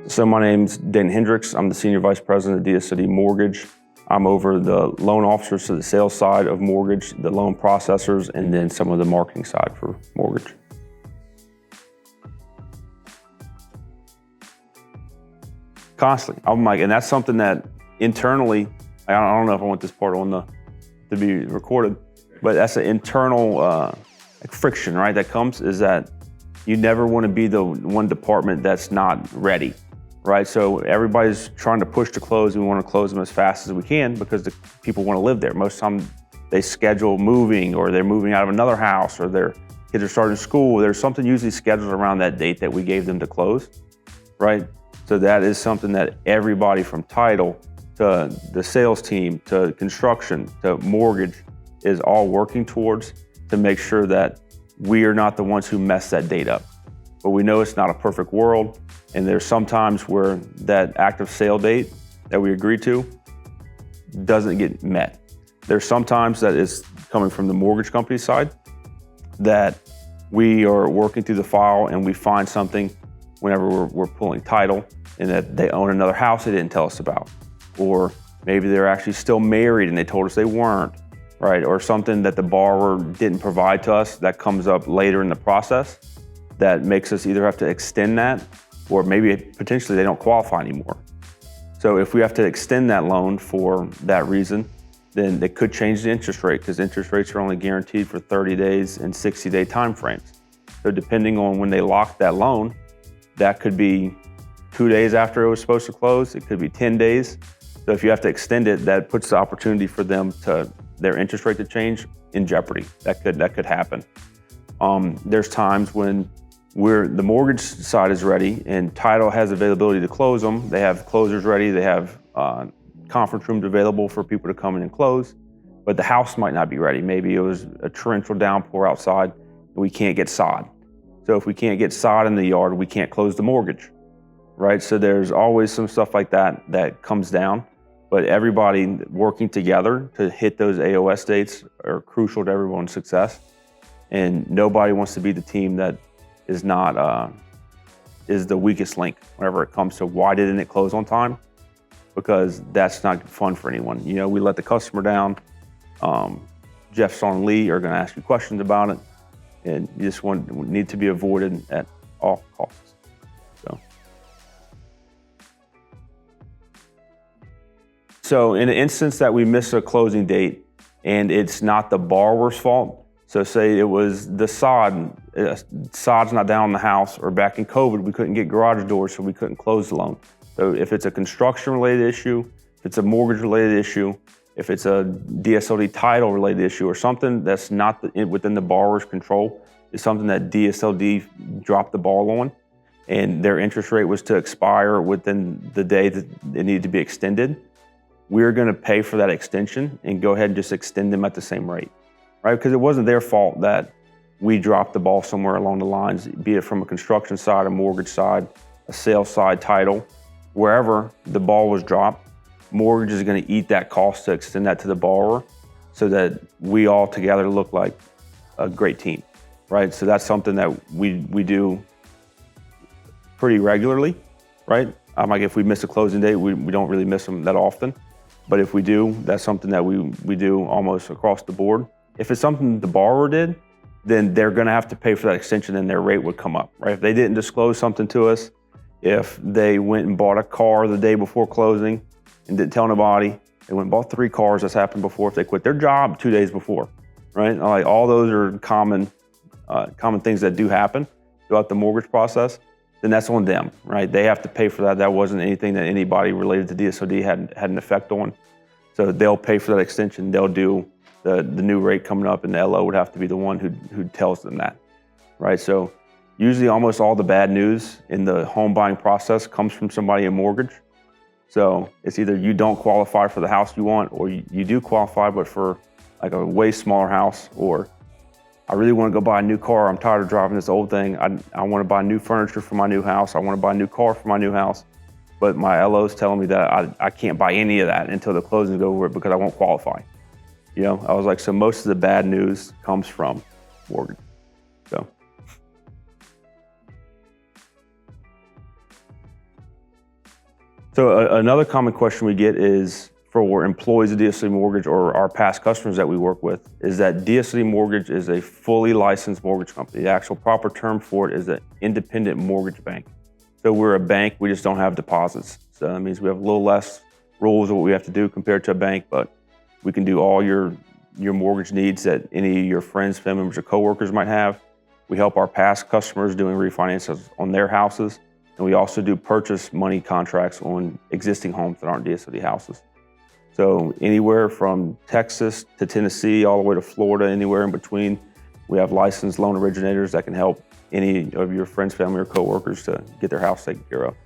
So my name's Hendrix. I'm the Senior Vice President of DSLD Mortgage. I'm over the loan officers, so the sales side of mortgage, the loan processors, and then some of the marketing side for mortgage. Constantly. And that's something that internally, I don't know if I want this part to be recorded, but that's an internal friction, right? That comes is that you never want to be the one department that's not ready, right? So everybody's trying to push to close. We want to close them as fast as we can because the people want to live there. Most of the time they schedule moving, or they're moving out of another house, or their kids are starting school. There's something usually scheduled around that date that we gave them to close, right? So that is something that everybody from title to the sales team to construction to mortgage is all working towards to make sure that we are not the ones who mess that date up. But we know it's not a perfect world, and there's sometimes where that active sale date that we agreed to doesn't get met. There's sometimes that is coming from the mortgage company side that we are working through the file and we find something whenever we're pulling title, and that they own another house they didn't tell us about. Or maybe they're actually still married and they told us they weren't, right? Or something that the borrower didn't provide to us that comes up later in the process that makes us either have to extend that, or maybe potentially they don't qualify anymore. So if we have to extend that loan for that reason, then it could change the interest rate, because interest rates are only guaranteed for 30 days and 60-day time frames. So depending on when they lock that loan, that could be 2 days after it was supposed to close. It could be 10 days. So if you have to extend it, that puts the opportunity for them to their interest rate to change in jeopardy. That could happen. There's times when the mortgage side is ready and title has availability to close them. They have closers ready. They have conference rooms available for people to come in and close, but the house might not be ready. Maybe it was a torrential downpour outside and we can't get sod. So if we can't get sod in the yard, we can't close the mortgage, right? So there's always some stuff like that comes down, but everybody working together to hit those AOS dates are crucial to everyone's success. And nobody wants to be the team that is not is the weakest link whenever it comes to why didn't it close on time, because that's not fun for anyone. You know, we let the customer down. Jeff, Son, and Lee are going to ask you questions about it, and you just need to be avoided at all costs. So in an instance that we miss a closing date and it's not the borrower's fault, so say it was the sod's not down in the house, or back in COVID, we couldn't get garage doors, so we couldn't close the loan. So if it's a construction-related issue, if it's a mortgage-related issue, if it's a DSLD title-related issue, or something that's not within the borrower's control, is something that DSLD dropped the ball on, and their interest rate was to expire within the day that it needed to be extended, we're going to pay for that extension and go ahead and just extend them at the same rate, right? Because it wasn't their fault that we dropped the ball somewhere along the lines, be it from a construction side, a mortgage side, a sales side, title, wherever the ball was dropped, mortgage is going to eat that cost to extend that to the borrower so that we all together look like a great team, right? So that's something that we do pretty regularly, right? Like if we miss a closing date, we don't really miss them that often. But if we do, that's something that we do almost across the board. If it's something the borrower did, then they're going to have to pay for that extension and their rate would come up, right? If they didn't disclose something to us, if they went and bought a car the day before closing and didn't tell nobody, they went and bought 3 cars, that's happened before. If they quit their job 2 days before, right? Like all those are common things that do happen throughout the mortgage process. Then that's on them, right? They have to pay for that. That wasn't anything that anybody related to DSLD had an effect on. So they'll pay for that extension. They'll do the new rate coming up, and the LO would have to be the one who tells them that, right? So usually almost all the bad news in the home buying process comes from somebody in mortgage. So it's either you don't qualify for the house you want, or you do qualify, but for like a way smaller house, or I really want to go buy a new car. I'm tired of driving this old thing. I want to buy new furniture for my new house. I want to buy a new car for my new house. But my LO's telling me that I can't buy any of that until the closing is over because I won't qualify. You know, I was like, so most of the bad news comes from mortgage. So. So another common question we get is for employees of DSLD Mortgage or our past customers that we work with is that DSLD Mortgage is a fully licensed mortgage company. The actual proper term for it is an independent mortgage bank. So we're a bank, we just don't have deposits. So that means we have a little less rules of what we have to do compared to a bank, but we can do all your mortgage needs that any of your friends, family members, or coworkers might have. We help our past customers doing refinances on their houses. And we also do purchase money contracts on existing homes that aren't DSLD houses. So anywhere from Texas to Tennessee, all the way to Florida, anywhere in between, we have licensed loan originators that can help any of your friends, family, or coworkers to get their house taken care of.